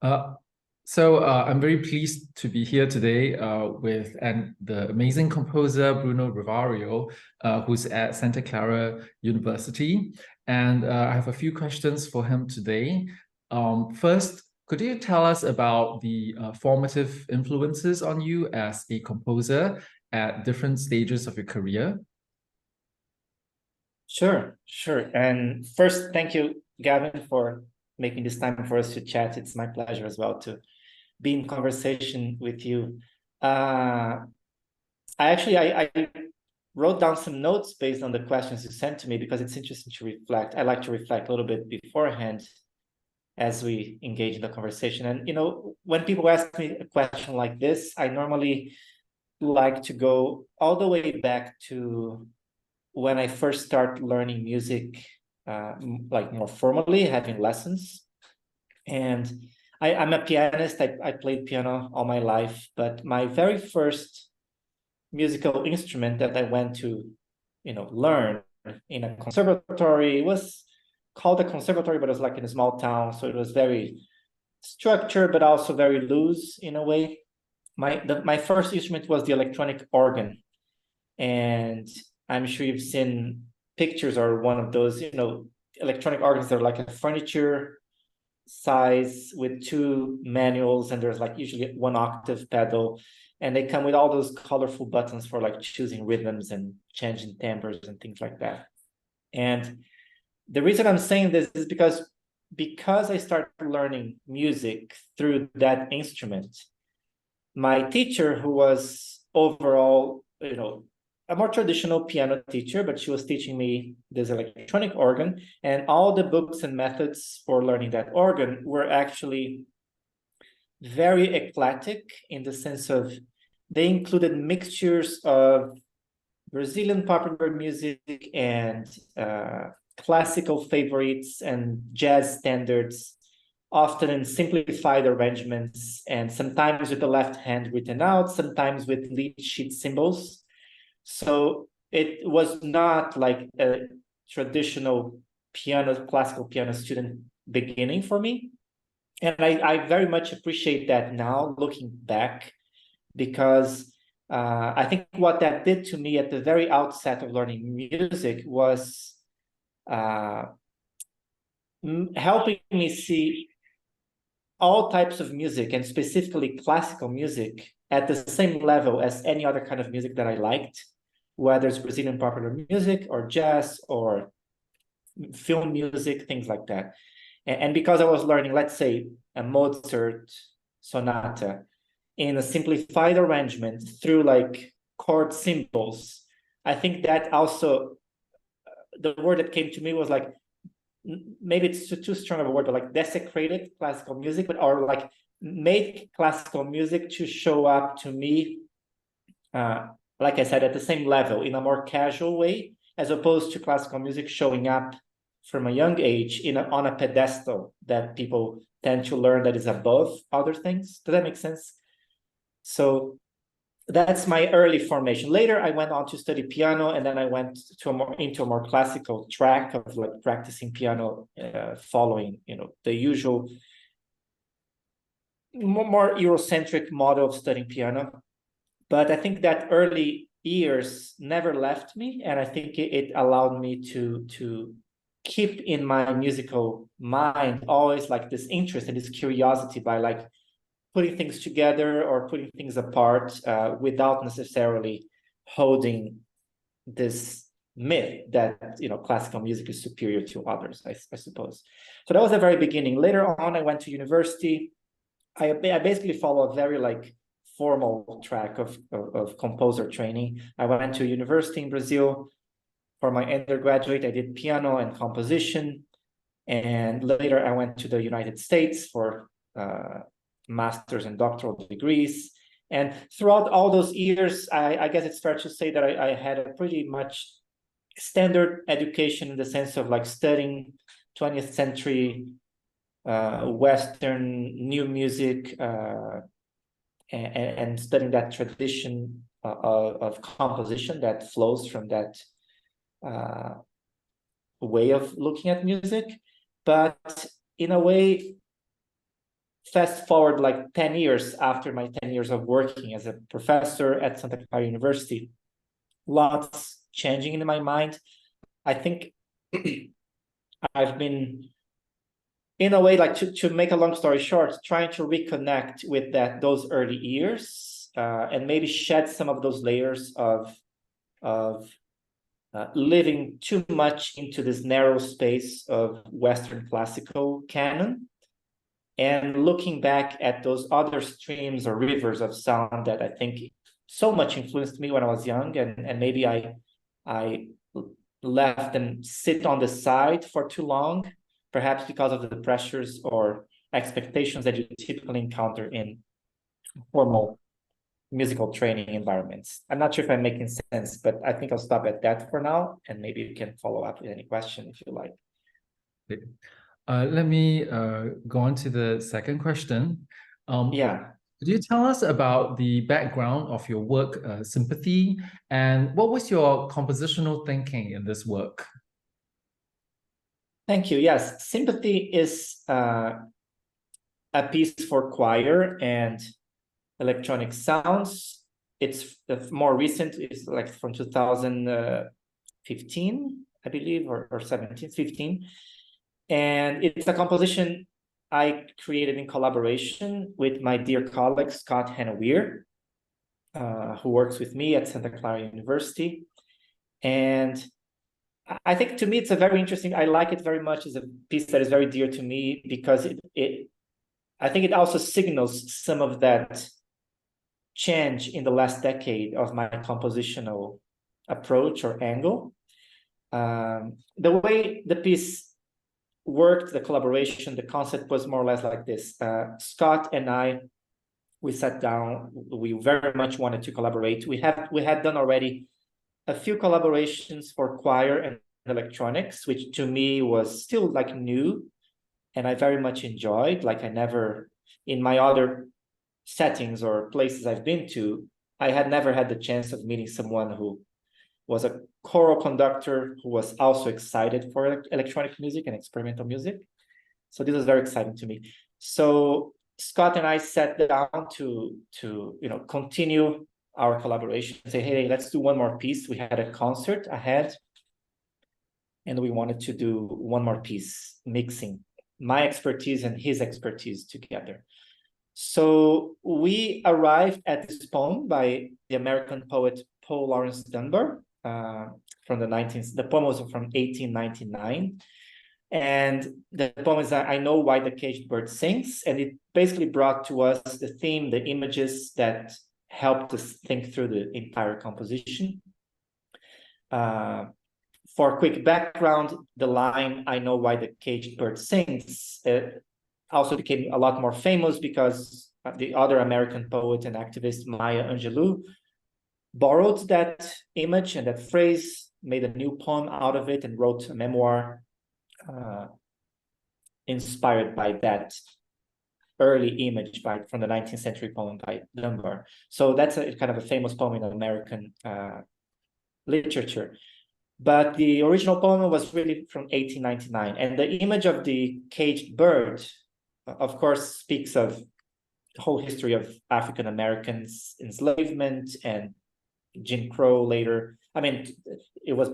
Uh, so I'm very pleased to be here today with the amazing composer Bruno Ruviaro, who's at Santa Clara University. And I have a few questions for him today. First, could you tell us about the formative influences on you as a composer at different stages of your career? Sure, sure. And first, thank you, Gavin, for making this time for us to chat. It's my pleasure as well to be in conversation with you. Uh, I wrote down some notes based on the questions you sent to me because it's interesting to reflect. I like to reflect a little bit beforehand as we engage in the conversation. And, when people ask me a question like this, I normally like to go all the way back to when I first started learning music, like more formally, having lessons. And I'm a pianist. I played piano all my life, but my very first musical instrument that I went to, learn in a conservatory was called a conservatory, but it was like in a small town, so it was very structured, but also very loose in a way. My first instrument was the electronic organ, and I'm sure you've seen pictures or one of those, electronic organs that are like a furniture size with two manuals, and there's like usually one octave pedal, and they come with all those colorful buttons for like choosing rhythms and changing timbres and things like that. And the reason I'm saying this is because I started learning music through that instrument. My teacher, who was overall, a more traditional piano teacher, but she was teaching me this electronic organ, and all the books and methods for learning that organ were actually very eclectic in the sense of they included mixtures of Brazilian popular music and classical favorites and jazz standards, often in simplified arrangements, and sometimes with the left hand written out, sometimes with lead sheet symbols. So it was not like a traditional classical piano student beginning for me. And I very much appreciate that now looking back, because I think what that did to me at the very outset of learning music was helping me see all types of music, and specifically classical music, at the same level as any other kind of music that I liked, whether it's Brazilian popular music or jazz or film music, things like that. And because I was learning, let's say, a Mozart sonata in a simplified arrangement through like chord symbols, I think that also, the word that came to me was like, maybe it's too strong of a word, but like desecrated classical music, but or like made classical music to show up to me, like I said, at the same level in a more casual way, as opposed to classical music showing up from a young age on a pedestal that people tend to learn that is above other things. Does that make sense? So that's my early formation. Later, I went on to study piano, and then I went into a more classical track of like practicing piano, following the usual more Eurocentric model of studying piano. But I think that early years never left me, and I think it allowed me to keep in my musical mind always like this interest and this curiosity by like putting things together or putting things apart, without necessarily holding this myth that classical music is superior to others, I suppose. So that was the very beginning. Later on, I went to university. I basically follow a very like formal track of composer training. I went to university in Brazil. For my undergraduate, I did piano and composition. And later I went to the United States for master's and doctoral degrees. And throughout all those years, I guess it's fair to say that I had a pretty much standard education, in the sense of like studying 20th century Western new music, and studying that tradition of composition that flows from that way of looking at music. But in a way, fast forward like 10 years after my 10 years of working as a professor at Santa Clara University, lots changing in my mind. I think I've been, in a way, like to make a long story short, trying to reconnect with those early years and maybe shed some of those layers of living too much into this narrow space of Western classical canon, and looking back at those other streams or rivers of sound that I think so much influenced me when I was young, and maybe I left them sit on the side for too long, perhaps because of the pressures or expectations that you typically encounter in formal musical training environments. I'm not sure if I'm making sense, but I think I'll stop at that for now, and maybe you can follow up with any question if you like. Let me go on to the second question. Yeah. Could you tell us about the background of your work, Sympathy, and what was your compositional thinking in this work? Thank you. Yes, Sympathy is a piece for choir and electronic sounds. It's more recent. It's like from 2015, I believe, or 17, 15. And it's a composition I created in collaboration with my dear colleague, Scott Hannah-Weir, who works with me at Santa Clara University. And I think, to me, it's a very interesting, I like it very much. It's a piece that is very dear to me because I think it also signals some of that change in the last decade of my compositional approach or angle. The way the piece worked, the collaboration, the concept was more or less like this. Scott and I, we sat down, we very much wanted to collaborate. We had done already a few collaborations for choir and electronics, which to me was still like new, and I very much enjoyed. Like, I never, in my other settings or places I've been to, I had never had the chance of meeting someone who was a choral conductor who was also excited for electronic music and experimental music. So this was very exciting to me. So Scott and I sat down to continue our collaboration, say, hey, let's do one more piece. We had a concert ahead, and we wanted to do one more piece, mixing my expertise and his expertise together. So we arrived at this poem by the American poet Paul Laurence Dunbar from the poem was from 1899. And the poem is I Know Why the Caged Bird Sings. And it basically brought to us the theme, the images that helped us think through the entire composition. For quick background, the line, I know why the caged bird sings, also became a lot more famous because the other American poet and activist, Maya Angelou, borrowed that image and that phrase, made a new poem out of it, and wrote a memoir inspired by that early image from the 19th century poem by Dunbar. So that's a kind of a famous poem in American literature. But the original poem was really from 1899. And the image of the caged bird, of course, speaks of the whole history of African Americans enslavement and Jim Crow later. I mean, it was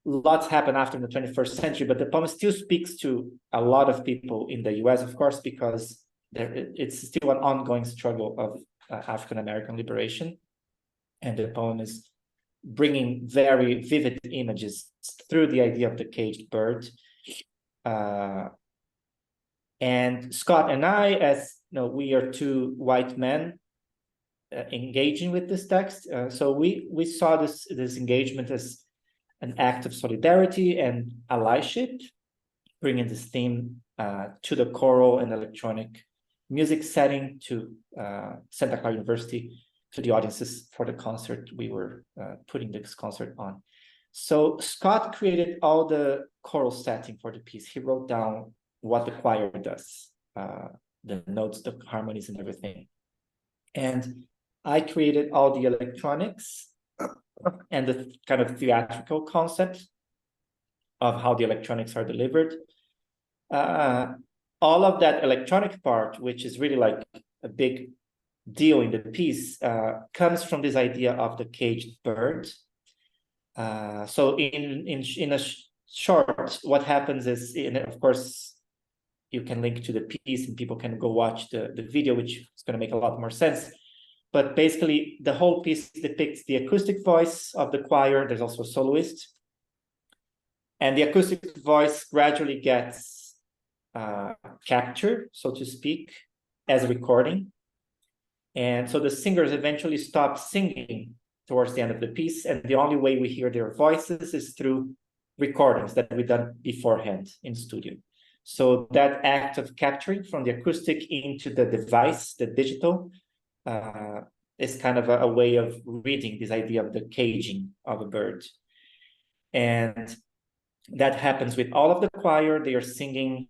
lots happened after the 21st century, but the poem still speaks to a lot of people in the US, of course, because it's still an ongoing struggle of African American liberation. And the poem is bringing very vivid images through the idea of the caged bird. And Scott and I, as you know, we are two white men engaging with this text. So we saw this engagement as an act of solidarity and allyship, bringing this theme to the choral and electronic music setting, to Santa Clara University, to the audiences for the concert we were putting this concert on. So Scott created all the choral setting for the piece. He wrote down what the choir does, the notes, the harmonies, and everything. And I created all the electronics and the kind of theatrical concept of how the electronics are delivered. all of that electronic part, which is really like a big deal in the piece, comes from this idea of the caged bird. So in a short, what happens is, of course, you can link to the piece and people can go watch the video, which is going to make a lot more sense. But basically, the whole piece depicts the acoustic voice of the choir. There's also a soloist. And the acoustic voice gradually gets captured, so to speak, as a recording. And so the singers eventually stop singing towards the end of the piece. And the only way we hear their voices is through recordings that we've done beforehand in studio. So that act of capturing from the acoustic into the device, the digital, is kind of a way of reading this idea of the caging of a bird. And that happens with all of the choir. They are singing,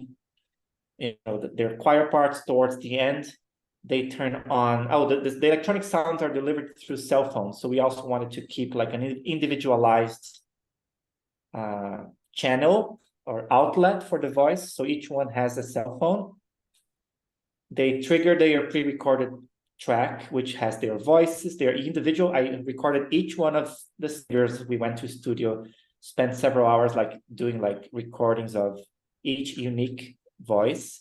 their choir parts towards the end. They turn on, the electronic sounds are delivered through cell phones. So we also wanted to keep like an individualized channel or outlet for the voice. So each one has a cell phone. They trigger their pre-recorded track, which has their voices, their individual. I recorded each one of the singers. We went to studio, spent several hours like doing like recordings of each unique voice.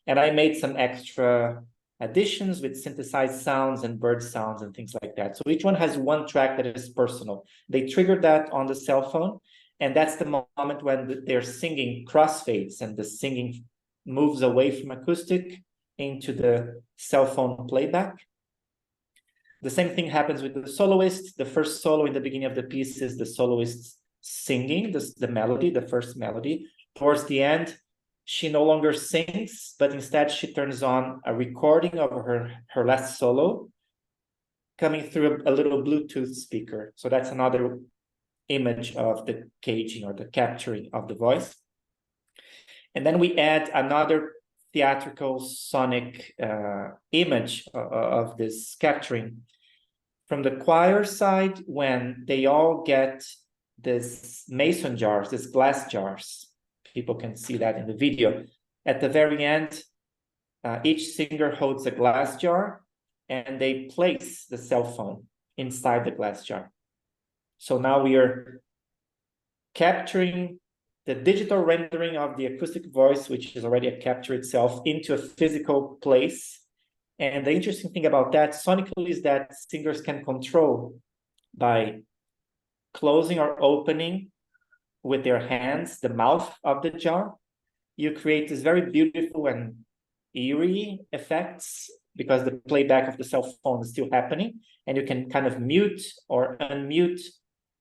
And I made some extra additions with synthesized sounds and bird sounds and things like that. So each one has one track that is personal. They trigger that on the cell phone. And that's the moment when their singing crossfades and the singing moves away from acoustic into the cell phone playback. The same thing happens with the soloist. The first solo in the beginning of the piece is the soloist singing the melody, the first melody. Towards the end, she no longer sings, but instead she turns on a recording of her last solo coming through a little Bluetooth speaker. So that's another image of the caging or the capturing of the voice. And then we add another theatrical sonic image of this capturing. From the choir side, when they all get this mason jars, these glass jars, people can see that in the video. At the very end, each singer holds a glass jar and they place the cell phone inside the glass jar. So now we are capturing the digital rendering of the acoustic voice, which is already a capture itself, into a physical place. And the interesting thing about that sonically is that singers can control by closing or opening with their hands the mouth of the jar. You create this very beautiful and eerie effects because the playback of the cell phone is still happening, and you can kind of mute or unmute,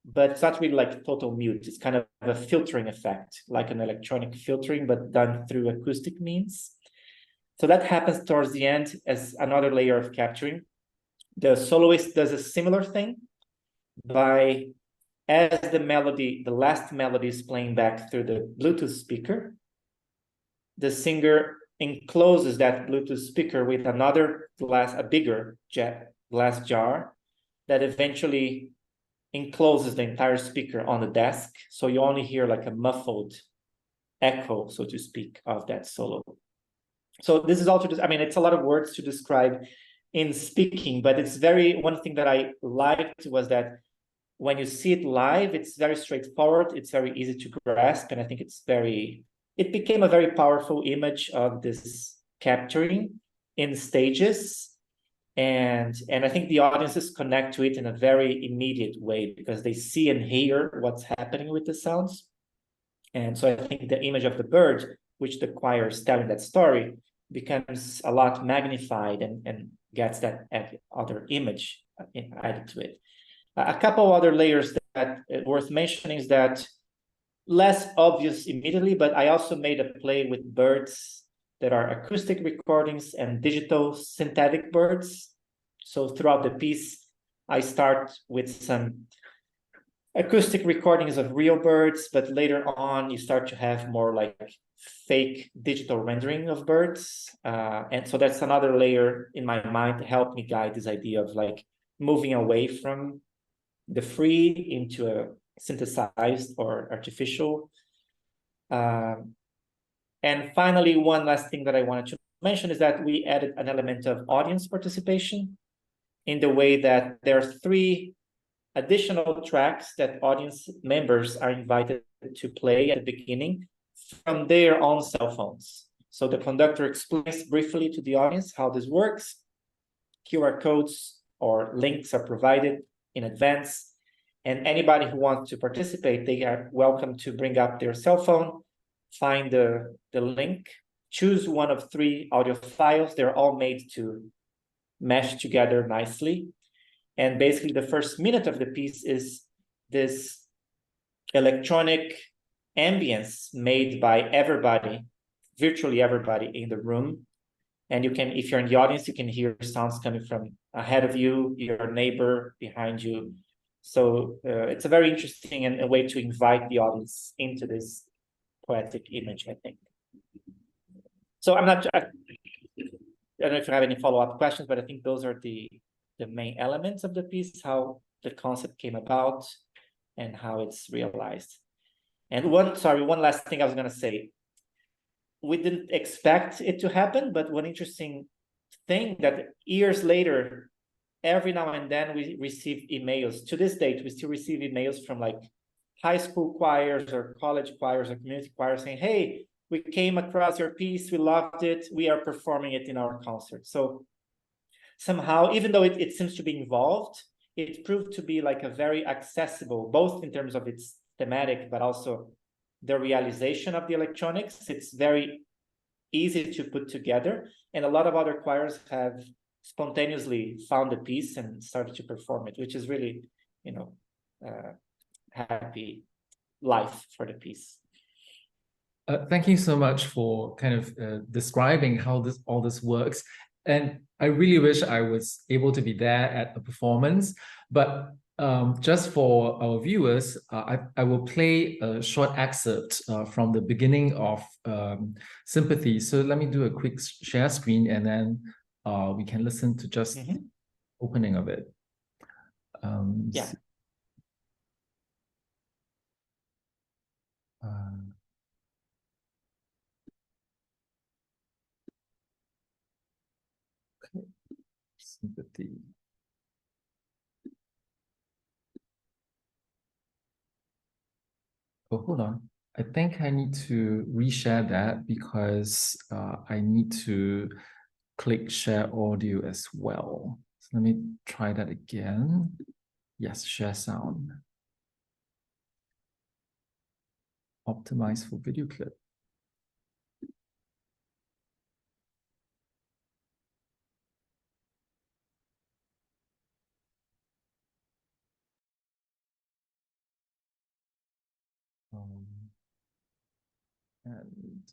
but it's not really like total mute. It's kind of a filtering effect, like an electronic filtering, but done through acoustic means. So that happens towards the end as another layer of capturing. The soloist does a similar thing by, as the melody, the last melody is playing back through the Bluetooth speaker, the singer encloses that Bluetooth speaker with another glass, a bigger glass jar that eventually encloses the entire speaker on the desk. So you only hear like a muffled echo, so to speak, of that solo. So this is also, I mean, it's a lot of words to describe in speaking, but it's one thing that I liked was that when you see it live, it's very straightforward. It's very easy to grasp. And I think it became a very powerful image of this capturing in stages. And I think the audiences connect to it in a very immediate way because they see and hear what's happening with the sounds. And so I think the image of the bird, which the choir is telling that story, becomes a lot magnified and gets that other image added to it. A couple other layers that worth mentioning is that less obvious immediately, but I also made a play with birds that are acoustic recordings and digital synthetic birds. So throughout the piece, I start with some acoustic recordings of real birds, but later on you start to have more like fake digital rendering of birds. And so that's another layer in my mind to help me guide this idea of like moving away from the free into a synthesized or artificial And finally, one last thing that I wanted to mention is that we added an element of audience participation in the way that there are 3 additional tracks that audience members are invited to play at the beginning from their own cell phones. So the conductor explains briefly to the audience how this works. QR codes or links are provided in advance. And anybody who wants to participate, they are welcome to bring up their cell phone, find the link, choose one of 3 audio files. They're all made to mesh together nicely. And basically the first minute of the piece is this electronic ambience made by everybody, virtually everybody in the room. And you can, if you're in the audience, you can hear sounds coming from ahead of you, your neighbor behind you. So it's a very interesting and a way to invite the audience into this poetic image, I think. So I don't know if you have any follow-up questions, but I think those are the main elements of the piece, how the concept came about and how it's realized. And one last thing I was going to say. We didn't expect it to happen, but one interesting thing that years later, every now and then we receive emails. To this date, we still receive emails from like high school choirs or college choirs or community choirs saying, hey, we came across your piece, we loved it, we are performing it in our concert. So somehow, even though it seems to be involved, it proved to be like a very accessible, both in terms of its thematic, but also the realization of the electronics. It's very easy to put together. And a lot of other choirs have spontaneously found the piece and started to perform it, which is really, happy life for the piece. Thank you so much for kind of describing how all this works. And I really wish I was able to be there at the performance, but just for our viewers, I will play a short excerpt from the beginning of Sympathy. So let me do a quick share screen, and then we can listen to just the opening of it. Yeah. Okay. Sympathy. Oh, hold on. I think I need to reshare that because I need to click share audio as well. So let me try that again. Yes, share sound. Optimize for video clip. And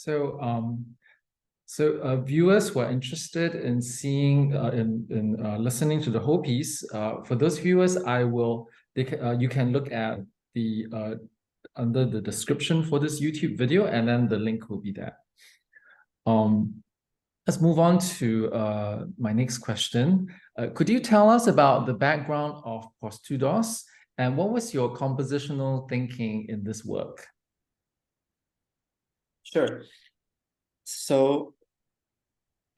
So viewers who are interested in seeing listening to the whole piece, for those viewers, you can look at the under the description for this YouTube video, and then the link will be there. Let's move on to my next question. Could you tell us about the background of Postudos, and what was your compositional thinking in this work? Sure. So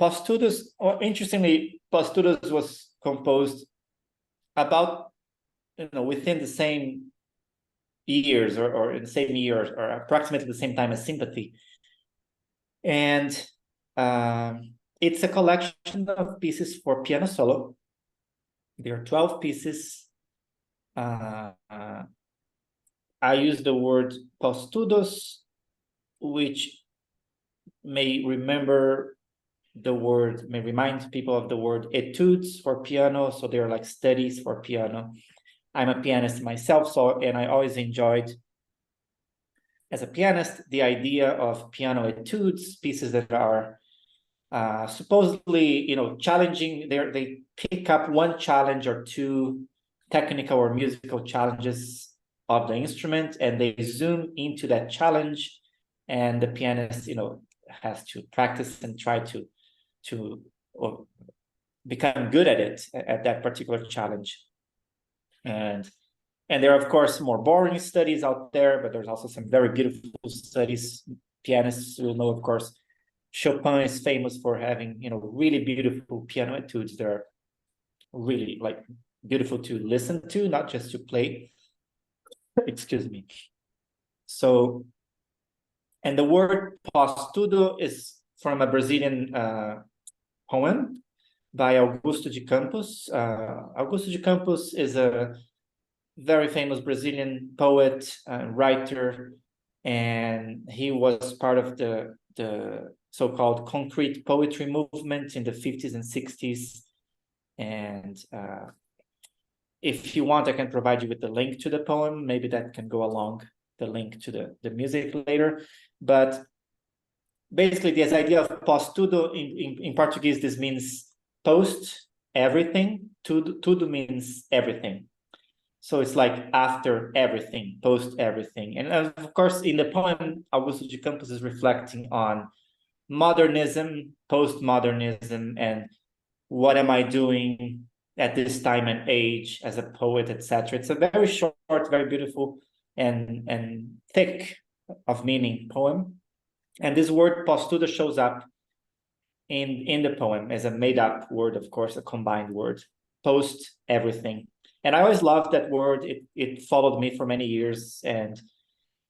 Postudos, or interestingly, Postudos was composed about, within the same years, or in the same years, or approximately the same time as Sympathy. And it's a collection of pieces for piano solo. There are 12 pieces. I use the word postudos, which may remind people of the word etudes for piano. So they're like studies for piano. I'm a pianist myself, and I always enjoyed, as a pianist, the idea of piano etudes, pieces that are supposedly, challenging. They pick up one challenge or two technical or musical challenges of the instrument, and they zoom into that challenge, and the pianist, has to practice and try to become good at it, at that particular challenge. And there are, of course, more boring studies out there, but there's also some very beautiful studies. Pianists will know, of course, Chopin is famous for having, really beautiful piano etudes. They're really beautiful to listen to, not just to play. Excuse me. So, and the word postudo is from a Brazilian poem by Augusto de Campos. Augusto de Campos is a very famous Brazilian poet and writer, and he was part of the so-called concrete poetry movement in the 50s and 60s. And if you want, I can provide you with the link to the poem. Maybe that can go along the link to the music later. But basically, this idea of postudo in Portuguese, this means post everything. Tudo means everything. So it's like after everything, post everything. And of course, in the poem, Augusto de Campos is reflecting on modernism, postmodernism, and what am I doing at this time and age as a poet, etc. It's a very short, very beautiful, and thick of meaning poem. And this word postudo shows up in the poem as a made-up word, of course, a combined word, post everything. And I always loved that word. It followed me for many years. And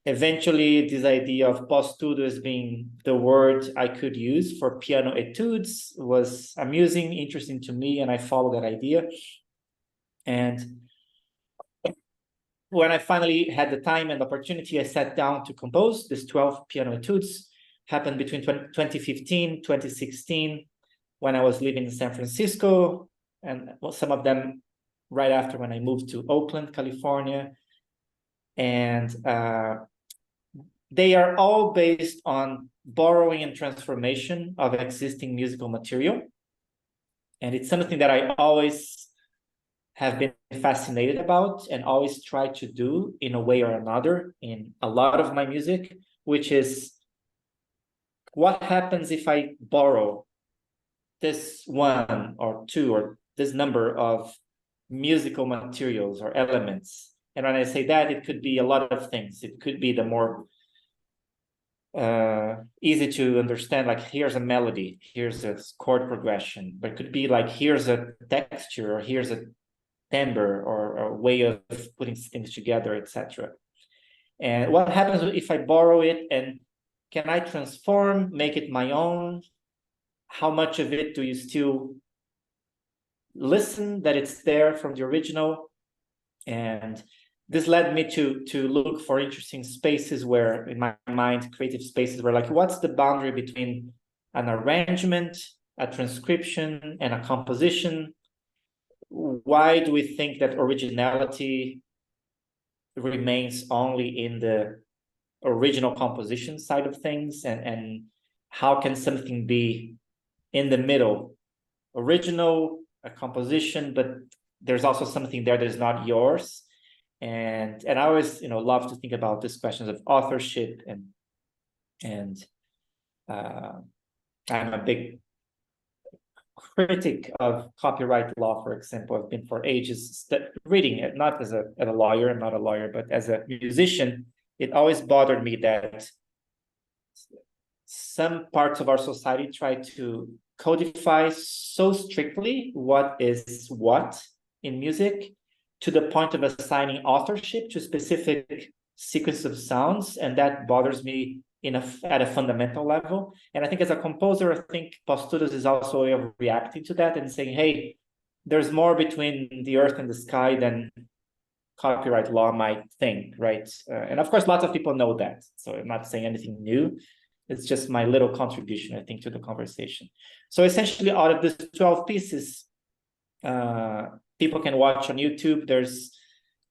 eventually, this idea of postudo as being the word I could use for piano etudes was amusing, interesting to me, and I followed that idea. And when I finally had the time and opportunity, I sat down to compose these 12 piano etudes. Happened between 2015, 2016, when I was living in San Francisco, and some of them right after when I moved to Oakland, California. And they are all based on borrowing and transformation of existing musical material. And it's something that I always have been fascinated about and always try to do in a way or another in a lot of my music, which is, what happens if I borrow this one or two or this number of musical materials or elements? And when I say that, it could be a lot of things. It could be the more easy to understand, like here's a melody, here's a chord progression, but it could be like here's a texture, or here's a timbre, or a way of putting things together, etc. And what happens if I borrow it, and can I transform, make it my own? How much of it do you still listen that it's there from the original? And this led me to look for interesting spaces where, in my mind, creative spaces where, like, what's the boundary between an arrangement, a transcription, and a composition? Why do we think that originality remains only in the original composition side of things, and how can something be in the middle, original, a composition, but there's also something there that is not yours. And I always, love to think about these questions of authorship, and I'm a big critic of copyright law, for example. I've been for ages reading it, not as a lawyer, I'm not a lawyer, but as a musician. It always bothered me that some parts of our society try to codify so strictly what is what in music, to the point of assigning authorship to specific sequence of sounds, and that bothers me at a fundamental level. And I think as a composer, I think Posturas is also a way of reacting to that and saying, hey, there's more between the earth and the sky than copyright law might think, right? And of course, lots of people know that, so I'm not saying anything new. It's just my little contribution, I think, to the conversation. So essentially, out of these 12 pieces, people can watch on YouTube.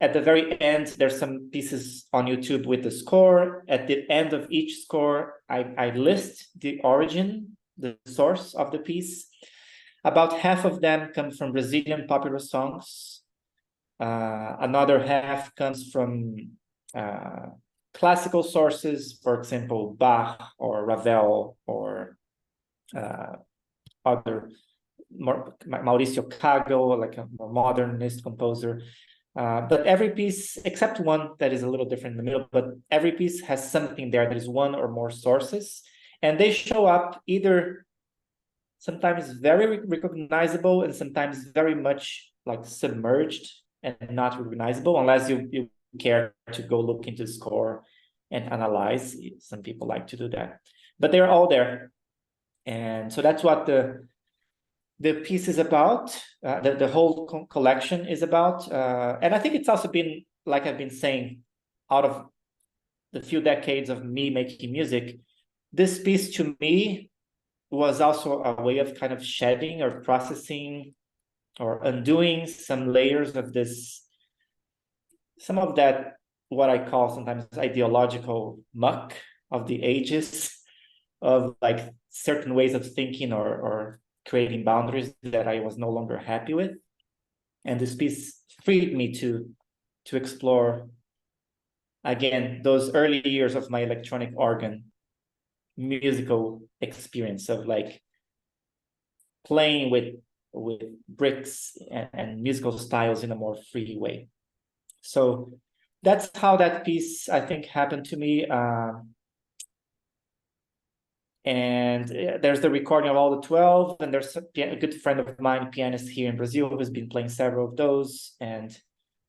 At the very end, there's some pieces on YouTube with the score. At the end of each score, I list the origin, the source of the piece. About half of them come from Brazilian popular songs. Another half comes from classical sources, for example, Bach or Ravel or other Mauricio Cago, like a more modernist composer. But every piece, except one that is a little different in the middle, but every piece has something there that is one or more sources. And they show up either sometimes very recognizable and sometimes very much like submerged and not recognizable, unless you care to go look into the score and analyze. Some people like to do that, but they're all there. And so that's what the piece is about, the whole collection is about. And I think it's also been, like I've been saying, out of the few decades of me making music, this piece to me was also a way of kind of shedding or processing or undoing some layers of some of that, what I call sometimes ideological muck of the ages, of like certain ways of thinking or creating boundaries that I was no longer happy with. And this piece freed me to explore, again, those early years of my electronic organ musical experience of like playing with bricks and musical styles in a more free way. So that's how that piece, I think, happened to me. And there's the recording of all the 12, and there's a good friend of mine, pianist here in Brazil, who's been playing several of those. And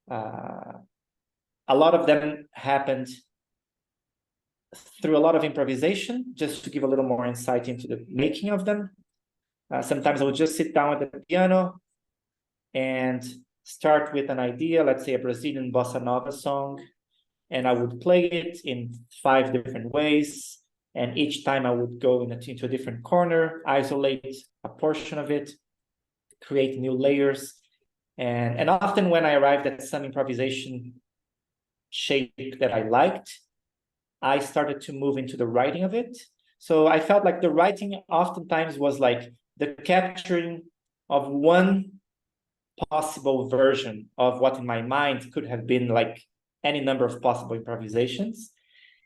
a lot of them happened through a lot of improvisation, just to give a little more insight into the making of them. Sometimes I would just sit down at the piano and start with an idea, let's say a Brazilian bossa nova song, and I would play it in 5 different ways. And each time I would go into a different corner, isolate a portion of it, create new layers. And often when I arrived at some improvisation shape that I liked, I started to move into the writing of it. So I felt like the writing oftentimes was like the capturing of one possible version of what in my mind could have been like any number of possible improvisations.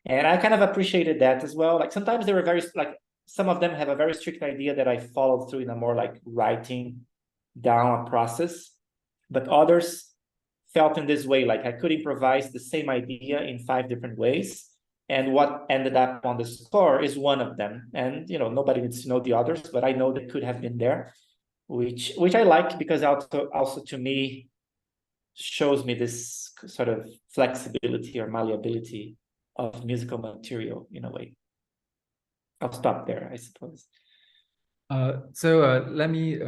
And I kind of appreciated that as well. Like sometimes they were very, like some of them have a very strict idea that I followed through in a more like writing down a process, but others felt in this way, like I could improvise the same idea in 5 different ways. And what ended up on the score is one of them. And, nobody needs to know the others, but I know that could have been there, which I like, because also to me shows me this sort of flexibility or malleability of musical material in a way. I'll stop there, I suppose. So let me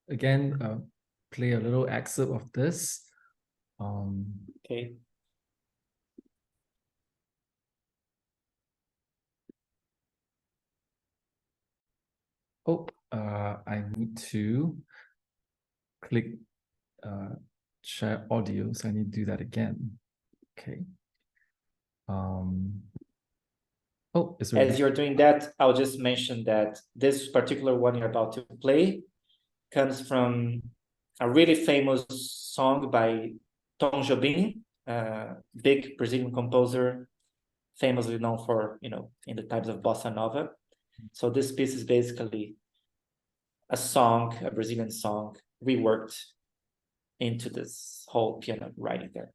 again play a little excerpt of this. Okay. Oh, I need to click share audio, so I need to do that again. Okay. Oh, it's As you're doing that, I'll just mention that this particular one you're about to play comes from a really famous song by Tom Jobim, big Brazilian composer, famously known for, in the types of bossa nova. So this piece is basically a song, a Brazilian song, reworked into this whole piano writing there.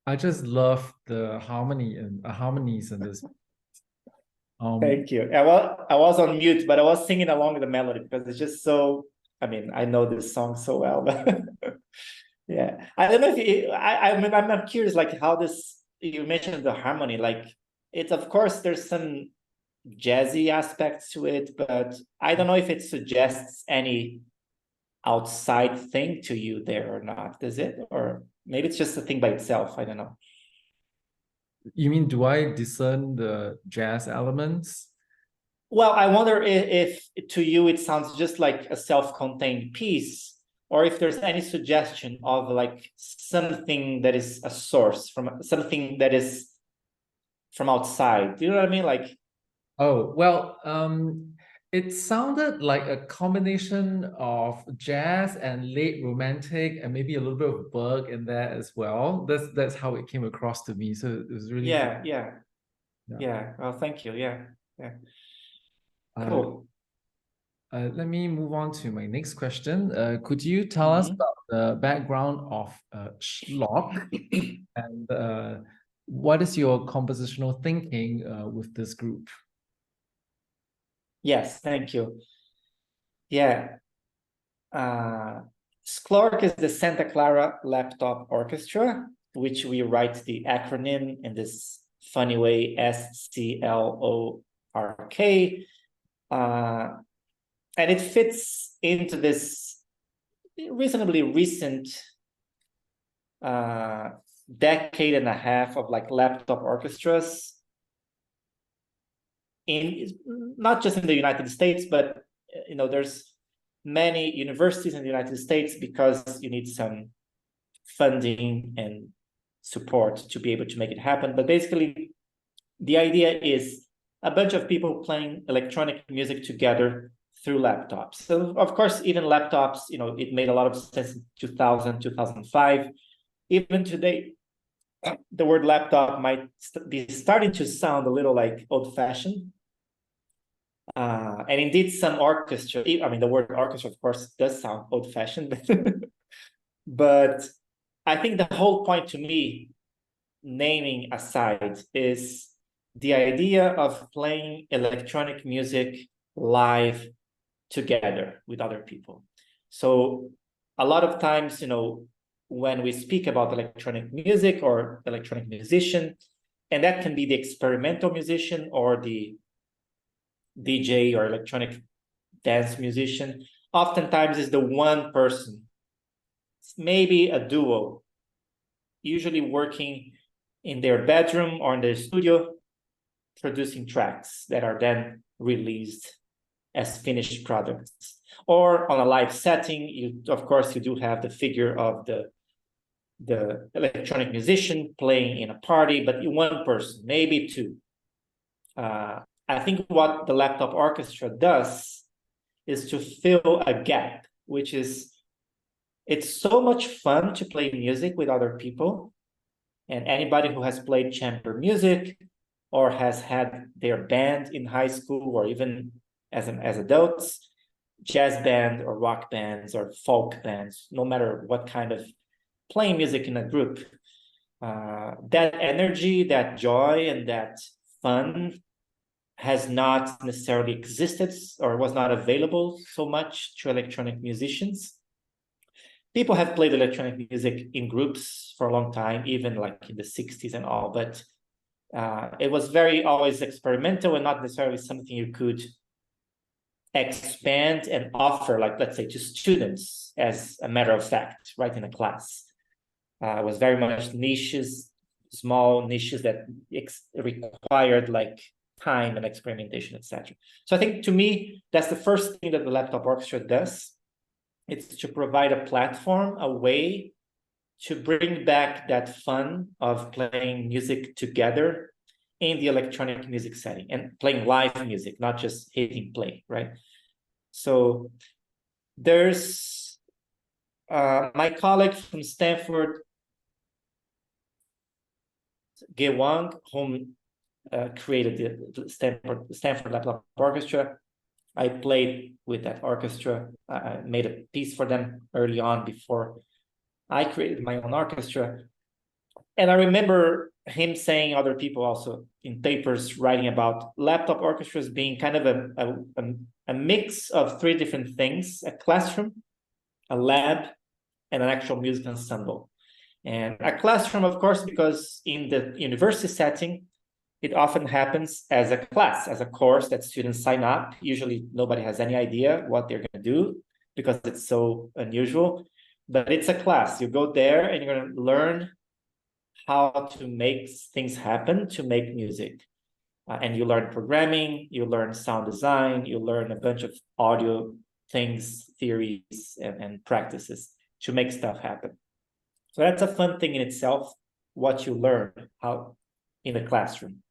I just love the harmonies in this. Thank you. I was on mute, but I was singing along with the melody because it's just so. I mean, I know this song so well, but yeah, I don't know if I'm curious, like how this. You mentioned the harmony, like it's of course there's some jazzy aspects to it, but I don't know if it suggests any outside thing to you there or not. Does it? Or maybe it's just a thing by itself. I don't know. You mean, do I discern the jazz elements? Well, I wonder if to you it sounds just like a self-contained piece, or if there's any suggestion of like something that is a source from something that is from outside. Do you know what I mean? Like, Oh, well, it sounded like a combination of jazz and late romantic and maybe a little bit of Berg in there as well. That's how it came across to me. So it was really yeah, good. yeah. Well, thank you. Yeah. Uh, Cool. Let me move on to my next question. Could you tell us about the background of Schlock and what is your compositional thinking with this group? Yes, thank you. Yeah. SCLORC is the Santa Clara Laptop Orchestra, which we write the acronym in this funny way, SCLORK. And it fits into this reasonably recent decade and a half of like laptop orchestras in not just in the United States, but there's many universities in the United States because you need some funding and support to be able to make it happen. But basically, the idea is a bunch of people playing electronic music together through laptops. So of course, even laptops, it made a lot of sense in 2000, 2005. Even today, the word laptop might be starting to sound a little like old-fashioned. And indeed, some orchestra, I mean, the word orchestra, of course, does sound old-fashioned, but I think the whole point to me, naming aside, is the idea of playing electronic music live together with other people. So a lot of times, when we speak about electronic music or electronic musician, and that can be the experimental musician or the DJ or electronic dance musician, oftentimes is the one person, maybe a duo, usually working in their bedroom or in their studio, producing tracks that are then released as finished products. Or on a live setting, you of course you do have the figure of the electronic musician playing in a party, but one person, maybe two. I think what the laptop orchestra does is to fill a gap, which is it's so much fun to play music with other people. And anybody who has played chamber music or has had their band in high school or even as adults, jazz band or rock bands or folk bands, no matter what kind of playing music in a group, that energy, that joy, and that fun has not necessarily existed or was not available so much to electronic musicians. People have played electronic music in groups for a long time, even like in the 60s and all, but it was very always experimental and not necessarily something you could expand and offer, like, let's say, to students as a matter of fact, right, in a class. It was very much niches, small niches that required like time and experimentation, etc. So I think to me, that's the first thing that the laptop orchestra does. It's to provide a platform, a way to bring back that fun of playing music together in the electronic music setting and playing live music, not just hitting play, right? So there's my colleague from Stanford, Ge Wang, whom created the Stanford Laptop Orchestra. I played with that orchestra. I made a piece for them early on before I created my own orchestra. And I remember him saying, other people also in papers writing about laptop orchestras being kind of a mix of three different things: a classroom, a lab, and an actual music ensemble. And a classroom, of course, because in the university setting, it often happens as a class, as a course that students sign up. Usually nobody has any idea what they're going to do because it's so unusual. But it's a class. You go there and you're going to learn how to make things happen, to make music. And you learn programming, you learn sound design, you learn a bunch of audio things, theories, and practices to make stuff happen. So that's a fun thing in itself, what you learn how in the classroom.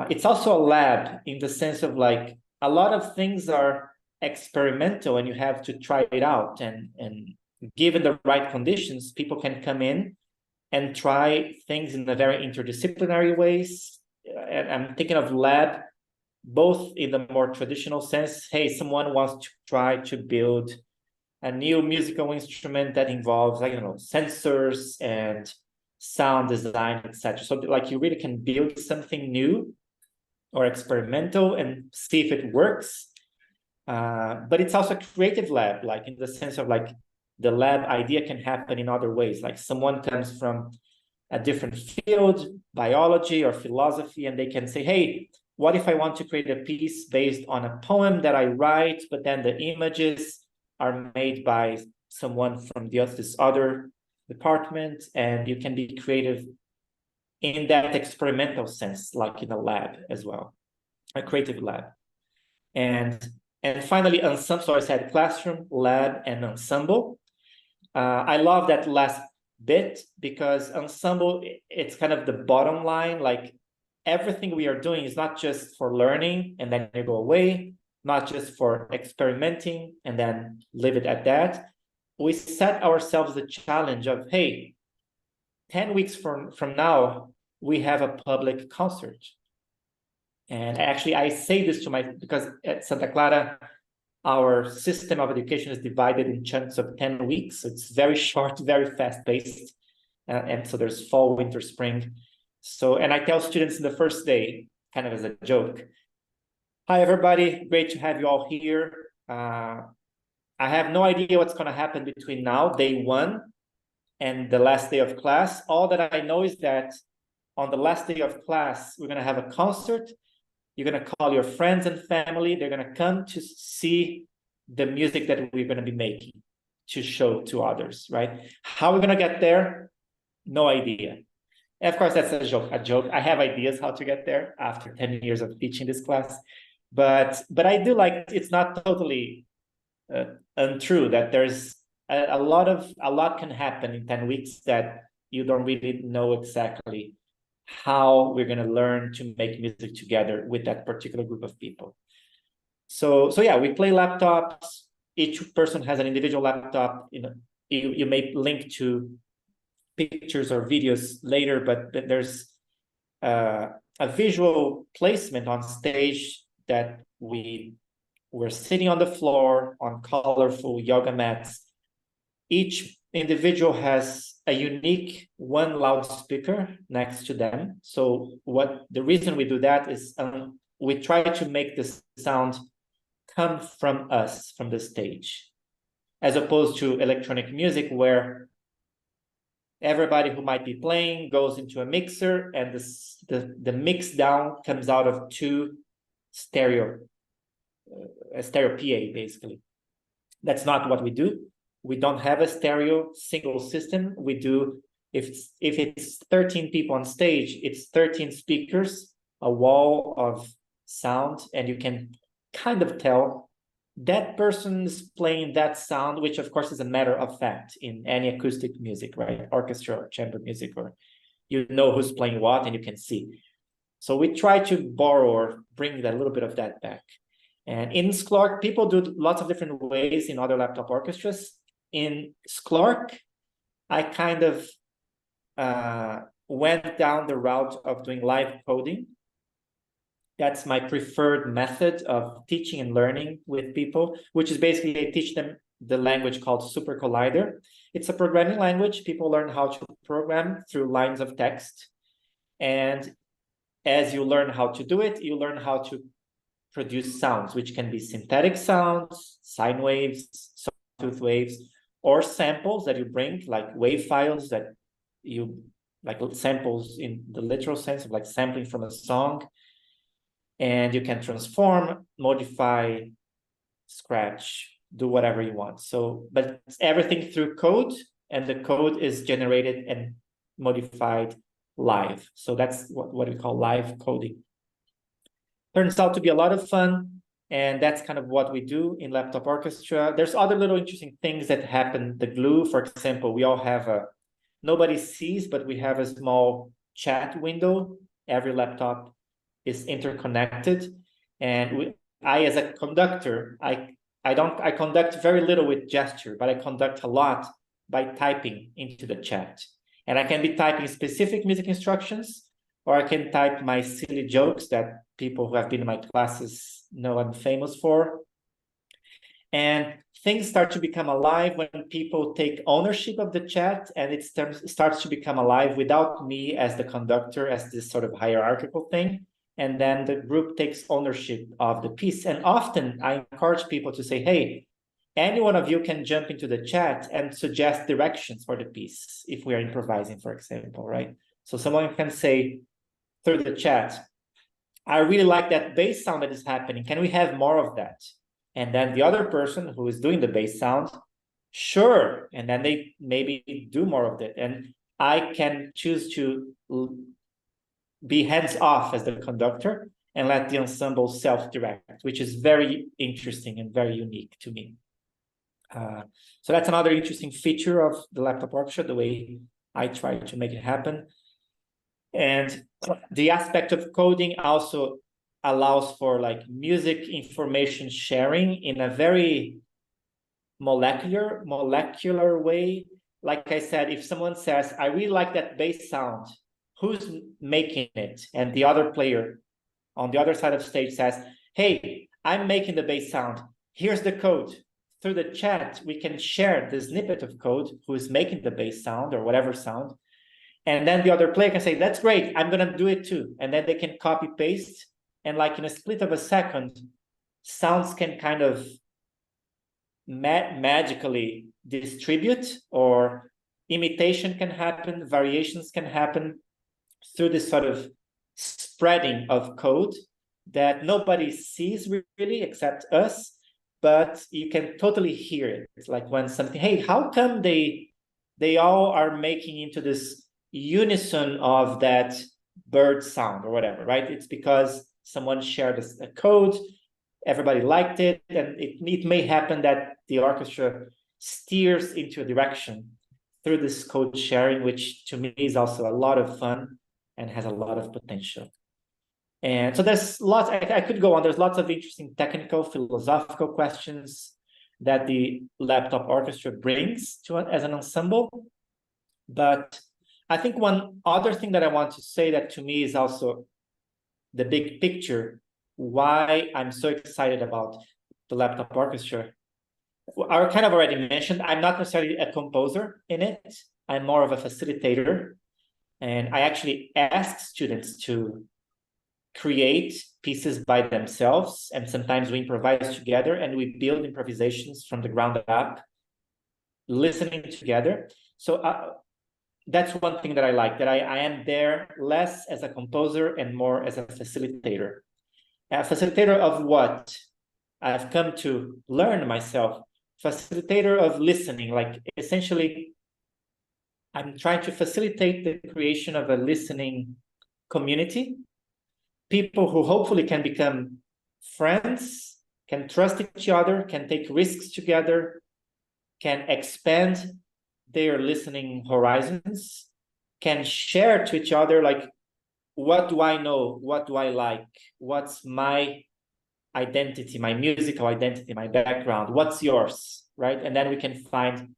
It's also a lab in the sense of like a lot of things are experimental and you have to try it out. And given the right conditions, people can come in and try things in a very interdisciplinary ways. And I'm thinking of lab, both in the more traditional sense. Hey, someone wants to try to build a new musical instrument that involves, like, sensors and sound design, etc. So like you really can build something new or experimental and see if it works. But it's also a creative lab, like in the sense of like the lab idea can happen in other ways. Like someone comes from a different field, biology or philosophy, and they can say, hey, what if I want to create a piece based on a poem that I write, but then the images are made by someone from this other department, and you can be creative in that experimental sense, like in a lab as well, a creative lab. And finally, ensemble. So I said classroom, lab, and ensemble. I love that last bit because ensemble, it's kind of the bottom line. Like everything we are doing is not just for learning and then you go away, not just for experimenting and then leave it at that. We set ourselves the challenge of, hey, 10 weeks from now, we have a public concert. And actually, I say this because at Santa Clara, our system of education is divided in chunks of 10 weeks. So it's very short, very fast-paced. And so there's fall, winter, spring. So, and I tell students in the first day, kind of as a joke, hi, everybody, great to have you all here. I have no idea what's going to happen between now, day one, and the last day of class. All that I know is that on the last day of class, we're going to have a concert You're going to call your friends and family. They're going to come to see the music that we're going to be making to show to others, right? How we're going to get there? No idea. And of course, that's a joke. I have ideas how to get there after 10 years of teaching this class. But I do like, it's not totally untrue that there's a lot can happen in 10 weeks that you don't really know exactly how we're going to learn to make music together with that particular group of people. So yeah, we play laptops. Each person has an individual laptop. You may link to pictures or videos later, but there's a visual placement on stage that we're sitting on the floor on colorful yoga mats. Each individual has a unique one loudspeaker next to them. So the reason we do that is we try to make the sound come from us, from the stage, as opposed to electronic music where everybody who might be playing goes into a mixer and the mix down comes out of two stereo PA, basically. That's not what we do. We don't have a stereo single system. We do, if it's 13 people on stage, it's 13 speakers, a wall of sound, and you can kind of tell that person's playing that sound, which of course is a matter of fact in any acoustic music, right? Orchestra or chamber music, or you know who's playing what and you can see. So we try to borrow or bring a little bit of that back. And in Sklark, people do lots of different ways in other laptop orchestras. In Sklark, I kind of went down the route of doing live coding. That's my preferred method of teaching and learning with people, which is basically I teach them the language called Super Collider. It's a programming language. People learn how to program through lines of text. And as you learn how to do it, you learn how to produce sounds, which can be synthetic sounds, sine waves, sawtooth waves, or samples that you bring, like wave files that you, like samples in the literal sense of like sampling from a song. And you can transform, modify, scratch, do whatever you want. So, but it's everything through code, and the code is generated and modified live. So that's what we call live coding. Turns out to be a lot of fun, and that's kind of what we do in Laptop Orchestra. There's other little interesting things that happen. The glue, for example, we all have nobody sees, but we have a small chat window. Every laptop is interconnected, and I as a conductor, I conduct very little with gesture, but I conduct a lot by typing into the chat. And I can be typing specific music instructions, or I can type my silly jokes that people who have been in my classes know I'm famous for. And things start to become alive when people take ownership of the chat, and it starts to become alive without me as the conductor, as this sort of hierarchical thing. And then the group takes ownership of the piece. And often I encourage people to say, hey, any one of you can jump into the chat and suggest directions for the piece if we are improvising, for example, right? So someone can say through the chat, I really like that bass sound that is happening. Can we have more of that? And then the other person who is doing the bass sound, sure. And then they maybe do more of it. And I can choose to be hands off as the conductor and let the ensemble self-direct, which is very interesting and very unique to me. So that's another interesting feature of the Laptop Orchestra, the way I try to make it happen. And the aspect of coding also allows for like music information sharing in a very molecular way. Like I said, if someone says, I really like that bass sound, who's making it? And the other player on the other side of the stage says, hey, I'm making the bass sound. Here's the code. Through the chat, we can share the snippet of code who is making the bass sound or whatever sound. And then the other player can say, that's great, I'm going to do it too. And then they can copy paste. And like in a split of a second, sounds can kind of magically distribute, or imitation can happen, variations can happen through this sort of spreading of code. that nobody sees really except us, but you can totally hear it. It's like when something, hey, how come they all are making into this unison of that bird sound or whatever, right? It's because someone shared a code, everybody liked it, and it may happen that the orchestra steers into a direction through this code sharing, which to me is also a lot of fun and has a lot of potential. And so there's lots, I could go on, there's lots of interesting technical, philosophical questions that the laptop orchestra brings to it as an ensemble. But I think one other thing that I want to say that to me is also the big picture, why I'm so excited about the laptop orchestra. I kind of already mentioned, I'm not necessarily a composer in it. I'm more of a facilitator. And I actually ask students to create pieces by themselves. And sometimes we improvise together and we build improvisations from the ground up, listening together. So that's one thing that I like, that I am there less as a composer and more as a facilitator. A facilitator of what? I've come to learn myself. Facilitator of listening, like essentially, I'm trying to facilitate the creation of a listening community. People who hopefully can become friends, can trust each other, can take risks together, can expand their listening horizons, can share to each other, like, what do I know? What do I like? What's my identity, my musical identity, my background? What's yours, right? And then we can find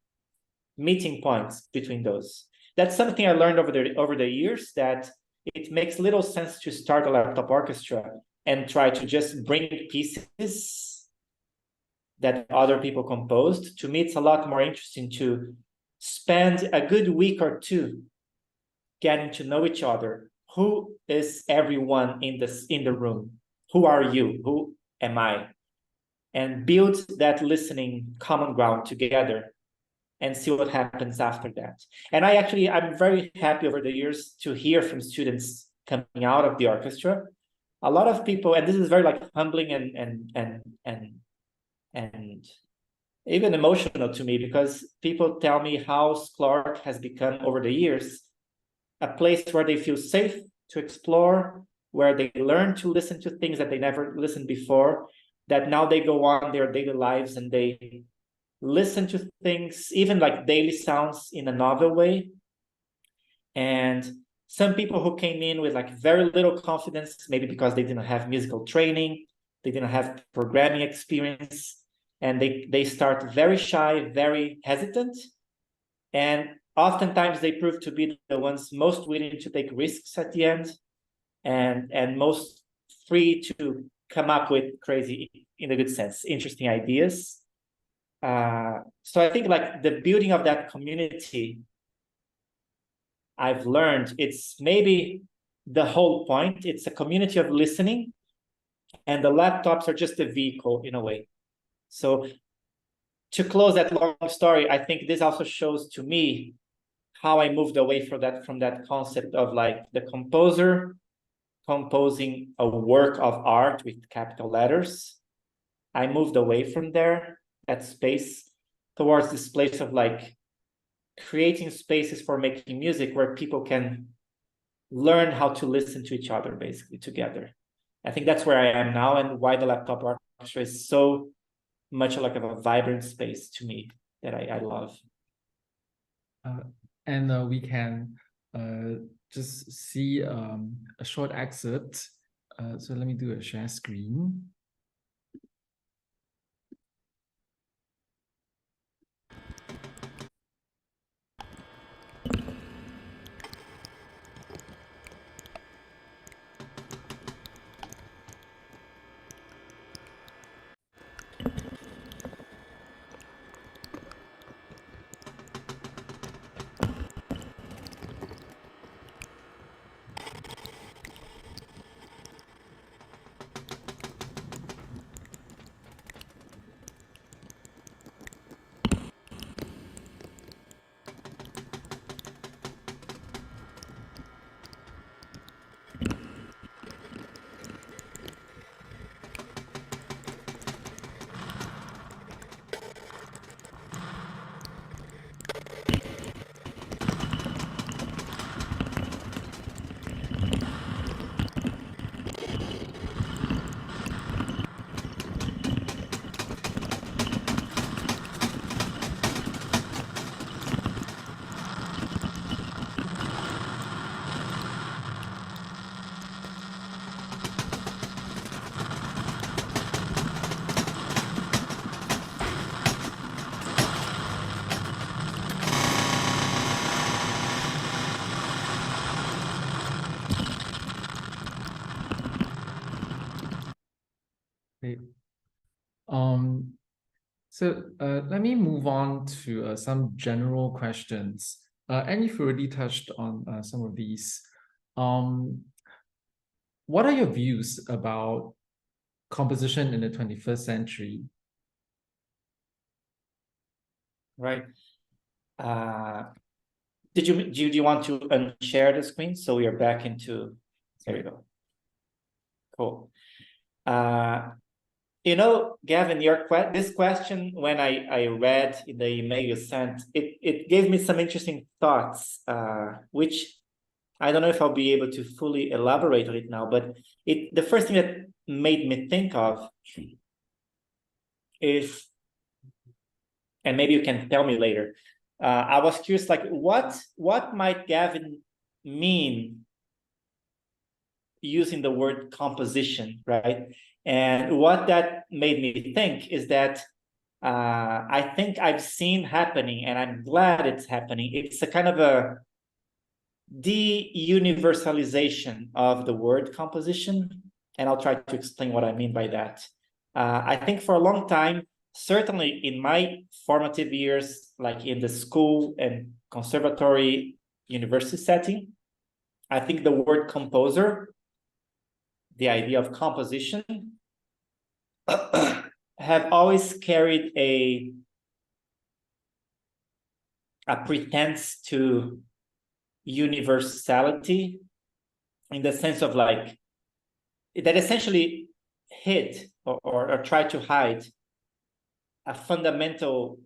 meeting points between those. That's something I learned over the years, that it makes little sense to start a laptop orchestra and try to just bring pieces that other people composed. To me, it's a lot more interesting to spend a good week or two getting to know each other. Who is everyone in the room? Who are you? Who am I? And build that listening common ground together and see what happens after that. And I'm very happy over the years to hear from students coming out of the orchestra. A lot of people, and this is very like humbling and even emotional to me, because people tell me how Clark has become over the years a place where they feel safe to explore, where they learn to listen to things that they never listened before, that now they go on their daily lives and they listen to things, even like daily sounds, in a novel way. And some people who came in with like very little confidence, maybe because they didn't have musical training, they didn't have programming experience, and they start very shy, very hesitant. And oftentimes they prove to be the ones most willing to take risks at the end, and most free to come up with crazy, in a good sense, interesting ideas. So I think like the building of that community, I've learned it's maybe the whole point. It's a community of listening, and the laptops are just a vehicle in a way. So to close that long story, I think this also shows to me how I moved away from that concept of like the composer composing a work of art with capital letters. I moved away from that space, towards this place of like creating spaces for making music where people can learn how to listen to each other basically together. I think that's where I am now, and why the laptop orchestra is so much like of a vibrant space to me that I love. And we can just see a short excerpt. So let me do a share screen. So let me move on to some general questions. And you've already touched on some of these. What are your views about composition in the 21st century? Right. Do you want to unshare the screen so we are back into? There you go. Cool. You know, Gavin, this question, when I read in the email you sent, it gave me some interesting thoughts, which I don't know if I'll be able to fully elaborate on it now, but the first thing that made me think of is, and maybe you can tell me later, I was curious, like what might Gavin mean using the word composition, right? And what that made me think is that I think I've seen happening, and I'm glad it's happening. It's a kind of a de-universalization of the word composition, and I'll try to explain what I mean by that. I think for a long time, certainly in my formative years, like in the school and conservatory university setting, I think the word composer, the idea of composition, have always carried a pretense to universality, in the sense of like that essentially hid or tried to hide a fundamental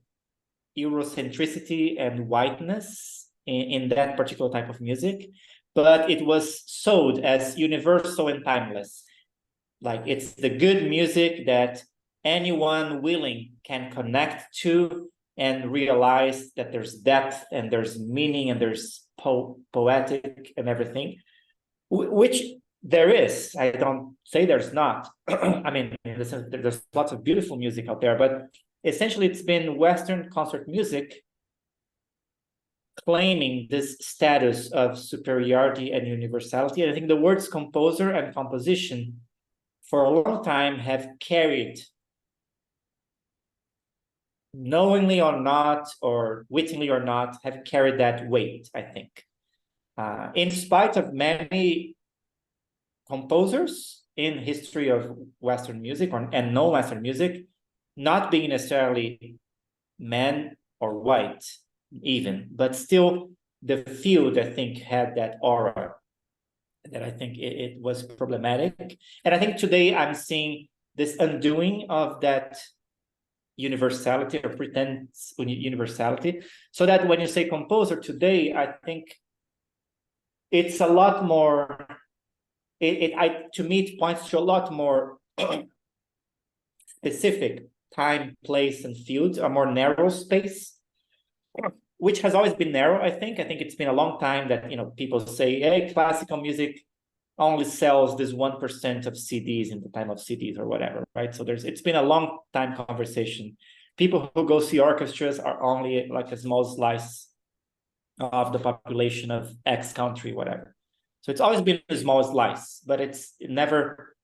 Eurocentricity and whiteness in that particular type of music, but it was sold as universal and timeless. Like it's the good music that anyone willing can connect to and realize that there's depth and there's meaning and there's poetic and everything, which there is. I don't say there's not. I mean, there's lots of beautiful music out there, but essentially it's been Western concert music claiming this status of superiority and universality. And I think the words composer and composition for a long time have carried, knowingly or not, or wittingly or not, have carried that weight, I think. In spite of many composers in history of Western music and non-Western music not being necessarily men or white even, but still the field, I think, had that aura that I think it was problematic. And I think today I'm seeing this undoing of that universality or pretense universality, so that when you say composer today, I think it's a lot more, to me, it points to a lot more specific time, place, and field, a more narrow space, which has always been narrow, I think. I think it's been a long time that, you know, people say, hey, classical music only sells this 1% of CDs in the time of CDs or whatever, right? So it's been a long time conversation. People who go see orchestras are only like a small slice of the population of X country, whatever. So it's always been a small slice, but it's never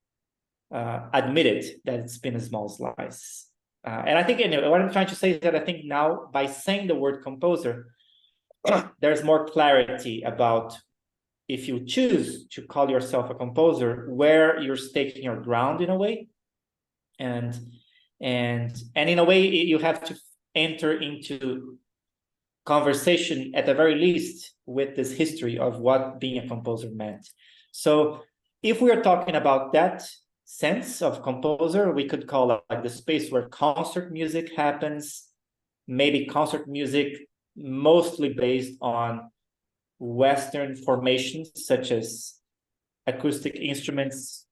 admitted that it's been a small slice. And I think, anyway, what I'm trying to say is that I think now, by saying the word composer, there's more clarity about, if you choose to call yourself a composer, where you're staking your ground in a way. And in a way, you have to enter into conversation, at the very least, with this history of what being a composer meant. So if we are talking about that sense of composer, we could call it like the space where concert music happens, maybe concert music mostly based on Western formations, such as acoustic instruments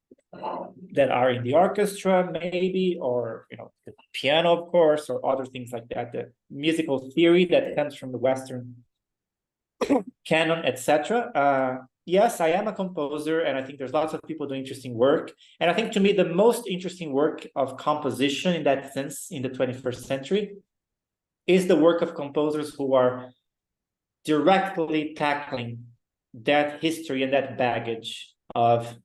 that are in the orchestra, maybe, or, you know, the piano, of course, or other things like that. The musical theory that comes from the Western canon, etc. Yes, I am a composer, and I think there's lots of people doing interesting work. And I think, to me, the most interesting work of composition in that sense in the 21st century is the work of composers who are directly tackling that history and that baggage of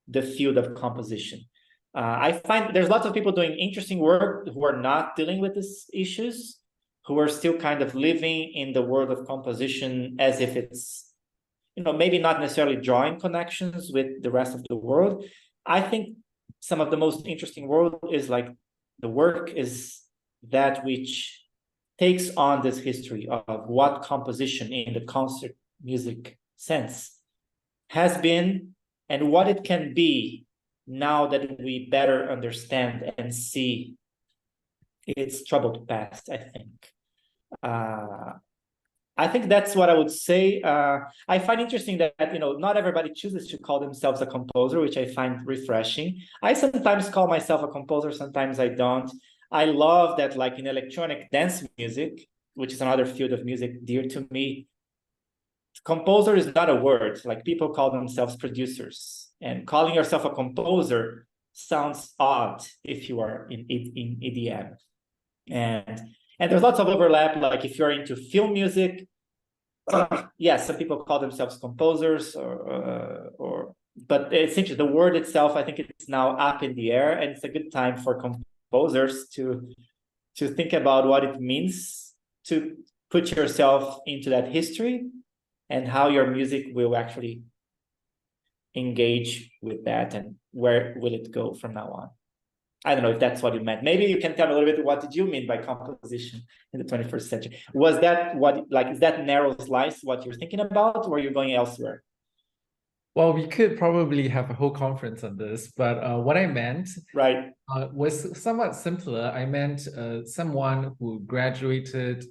the field of composition. I find there's lots of people doing interesting work who are not dealing with these issues, who are still kind of living in the world of composition as if it's, maybe not necessarily drawing connections with the rest of the world. I think some of the most interesting work is like the work is that which takes on this history of what composition in the concert music sense has been and what it can be now that we better understand and see its troubled past, I think. I think that's what I would say. I find interesting that, not everybody chooses to call themselves a composer, which I find refreshing. I sometimes call myself a composer, sometimes I don't. I love that, like in electronic dance music, which is another field of music dear to me, composer is not a word. Like people call themselves producers, and calling yourself a composer sounds odd if you are in EDM. And there's lots of overlap. Like if you're into film music, yes, some people call themselves composers, but it's interesting. The word itself, I think it's now up in the air, and it's a good time for composers to think about what it means to put yourself into that history and how your music will actually engage with that and where will it go from now on. I don't know if that's what you meant. Maybe you can tell me a little bit, what did you mean by composition in the 21st century? Was that is that narrow slice what you're thinking about, or are you going elsewhere? Well, we could probably have a whole conference on this, but what I meant Right. was somewhat simpler. I meant someone who graduated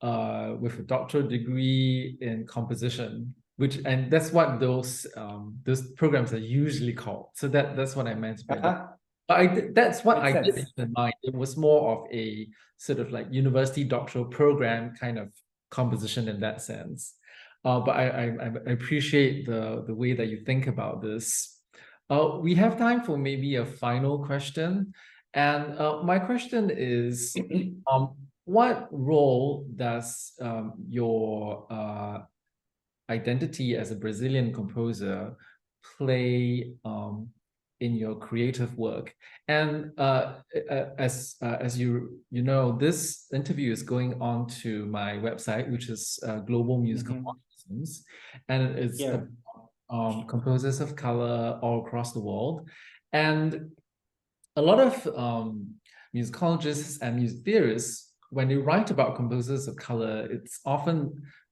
with a doctoral degree in composition, and that's what those programs are usually called. So that's what I meant by that. But that's what I did in mind. It was more of a sort of like university doctoral program kind of composition in that sense. But I appreciate the way that you think about this. We have time for maybe a final question. And my question is, what role does your identity as a Brazilian composer play in your creative work? And as you know, this interview is going on to my website, which is Global Musical Organisms, and it's composers of color all across the world. And a lot of musicologists and music theorists, when they write about composers of color,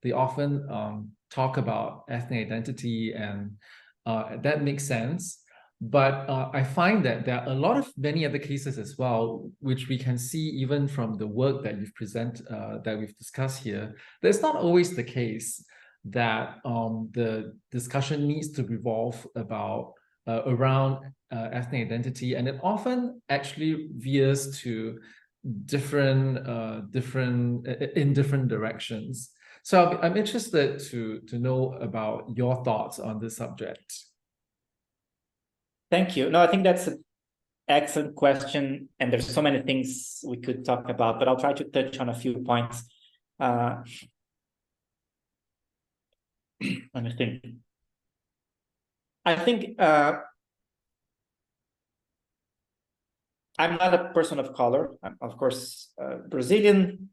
they often talk about ethnic identity, and that makes sense. But I find that there are many other cases as well, which we can see even from the work that that we've discussed here. That's not always the case that the discussion needs to revolve around ethnic identity, and it often actually veers to different directions. So I'm interested to know about your thoughts on this subject. Thank you. No, I think that's an excellent question, and there's so many things we could talk about, but I'll try to touch on a few points. Let me think. I think I'm not a person of color. I'm, of course, Brazilian,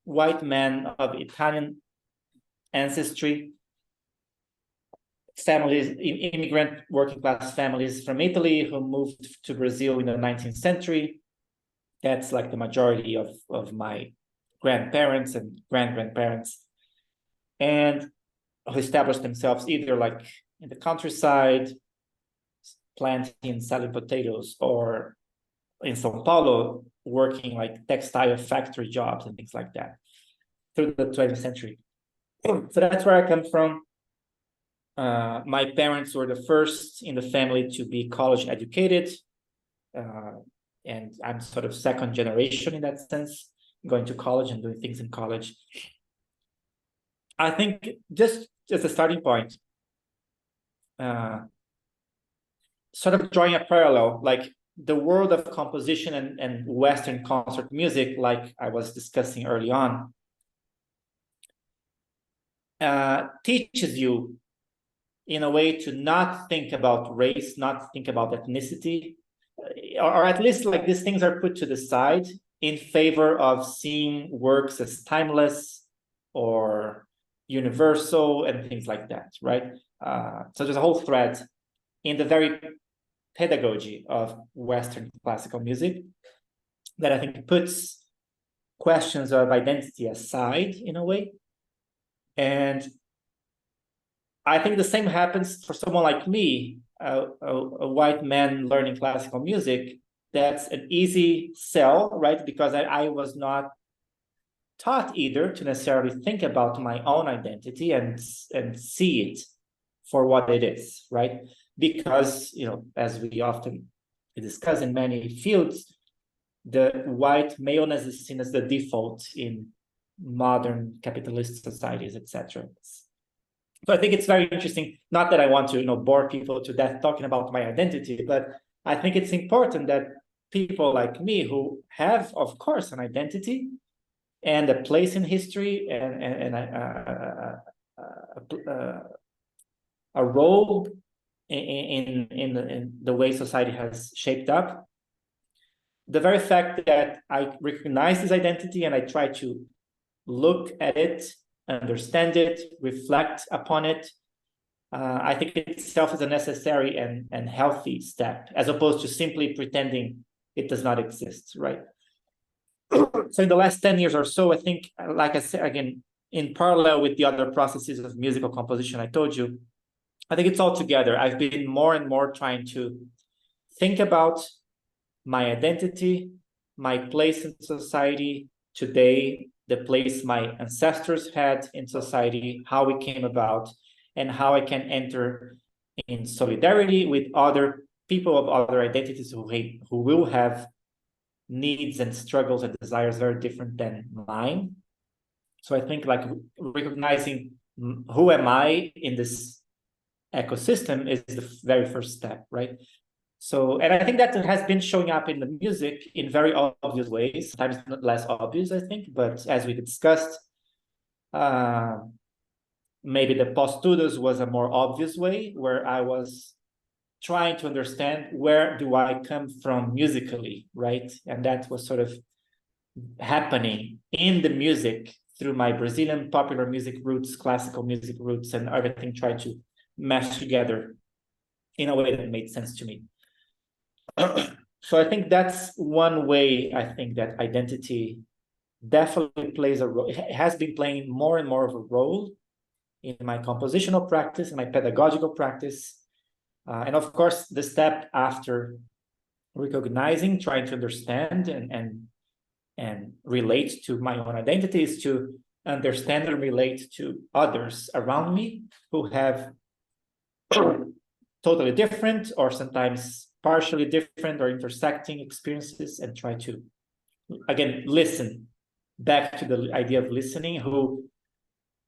white man of Italian ancestry, families, immigrant working class families from Italy who moved to Brazil in the 19th century. That's like the majority of my grandparents and grandparents, and who established themselves either like in the countryside, planting, selling potatoes, or in Sao Paulo, working like textile factory jobs and things like that through the 20th century. So that's where I come from. My parents were the first in the family to be college educated. And I'm sort of second generation in that sense, going to college and doing things in college. I think just as a starting point, sort of drawing a parallel, like the world of composition and Western concert music, like I was discussing early on, teaches you in a way to not think about race, not think about ethnicity. or at least like these things are put to the side in favor of seeing works as timeless or universal and things like that, right? So there's a whole thread in the very pedagogy of Western classical music that I think puts questions of identity aside in a way. And I think the same happens for someone like me, a white man learning classical music. That's an easy sell, right? Because I was not taught either to necessarily think about my own identity and see it for what it is, right? Because, you know, as we often discuss in many fields, the white maleness is seen as the default in modern capitalist societies, etc. So I think it's very interesting, not that I want to, you know, bore people to death talking about my identity, but I think it's important that people like me who have, of course, an identity and a place in history and a role in the way society has shaped up. The very fact that I recognize this identity and I try to look at it, understand it, reflect upon it, I think itself is a necessary and healthy step, as opposed to simply pretending it does not exist, right? So in the last 10 years or so, I think, like I said, again, in parallel with the other processes of musical composition I told you, I think it's all together. I've been more and more trying to think about my identity, my place in society today, the place my ancestors had in society, how we came about, and how I can enter in solidarity with other people of other identities who will have needs and struggles and desires very different than mine. So I think like recognizing who am I in this ecosystem is the very first step, right? So, and I think that has been showing up in the music in very obvious ways, sometimes less obvious, I think, but as we discussed, maybe the posturas was a more obvious way where I was trying to understand where do I come from musically, right? And that was sort of happening in the music through my Brazilian popular music roots, classical music roots, and everything tried to mesh together in a way that made sense to me. So I think that's one way I think that identity definitely plays a role. It has been playing more and more of a role in my compositional practice, in my pedagogical practice. And of course, the step after recognizing, trying to understand and relate to my own identity is to understand and relate to others around me who have totally different or sometimes partially different or intersecting experiences, and try to, again, listen back to the idea of listening, who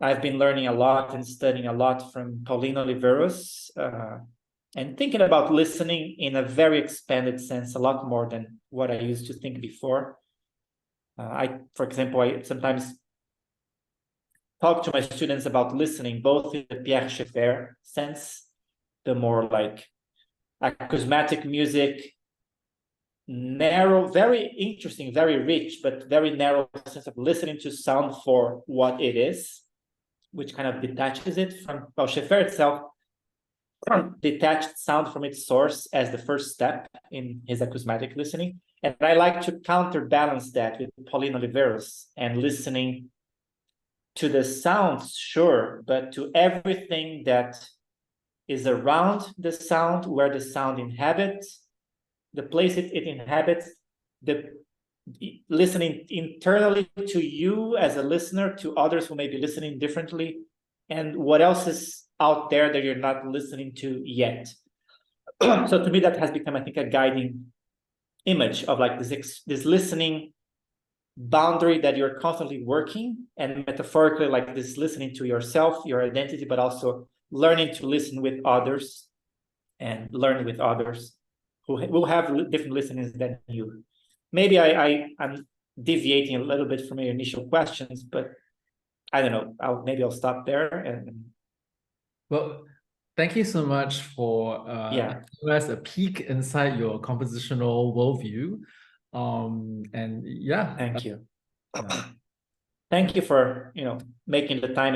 I've been learning a lot and studying a lot from Pauline Oliveros, and thinking about listening in a very expanded sense, a lot more than what I used to think before. For example, I sometimes talk to my students about listening, both in the Pierre Schaeffer sense, the more like acousmatic music, narrow, very interesting, very rich, but very narrow sense of listening to sound for what it is, which kind of detaches it from, well, Schaeffer itself detached sound from its source as the first step in his acousmatic listening. And I like to counterbalance that with Pauline Oliveros and listening to the sounds, sure, but to everything that is around the sound, where the sound inhabits, the place it inhabits, the listening internally to you as a listener, to others who may be listening differently, and what else is out there that you're not listening to yet. So to me, that has become, I think, a guiding image of like this listening boundary that you're constantly working, and metaphorically like this listening to yourself, your identity, but also learning to listen with others and learn with others who will have different listenings than you. Maybe I'm deviating a little bit from your initial questions, but I don't know. Maybe I'll stop there. And well, Thank you so much for giving us a peek inside your compositional worldview. And yeah. Thank you. Yeah. Thank you for making the time